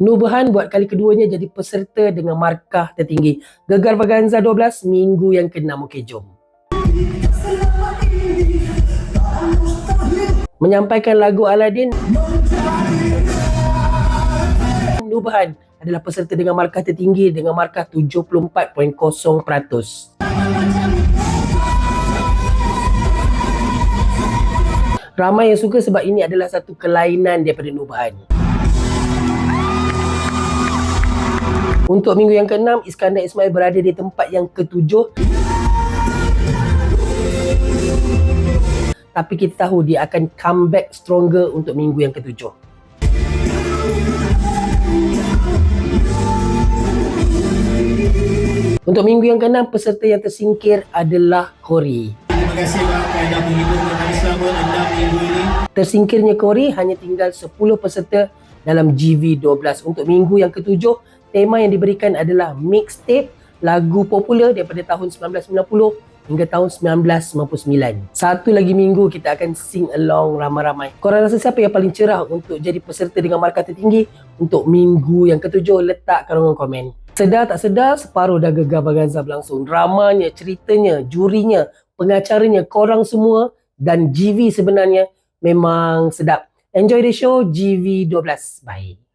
Nubahan buat kali keduanya jadi peserta dengan markah tertinggi. Gegar Vaganza 12 minggu yang ke-6. Okey, jom. Menyampaikan lagu Aladin, Nubahan adalah peserta dengan markah tertinggi dengan markah 74.0%. Ramai yang suka sebab ini adalah satu kelainan daripada Nubahan. Untuk minggu yang ke-6, Iskandar Ismail berada di tempat yang ke-7. Tapi kita tahu dia akan comeback stronger untuk minggu yang ke-7. Untuk minggu yang ke-6, peserta yang tersingkir adalah Kori. Terima kasih kerana menghibur kami selama 6 minggu ini. Tersingkirnya Kori hanya tinggal 10 peserta dalam GV12. Untuk minggu yang ke-7, tema yang diberikan adalah mixtape lagu popular daripada tahun 1990 hingga tahun 1999. Satu lagi minggu kita akan sing along ramai-ramai. Korang rasa siapa yang paling cerah untuk jadi peserta dengan markah tertinggi untuk minggu yang ke-7? Letak kat komen. Sedar tak sedar, separuh dah Gegar Vaganza berlangsung. Dramanya, ceritanya, jurinya, pengacaranya, korang semua dan GV sebenarnya memang sedap. Enjoy the show GV12. Bye.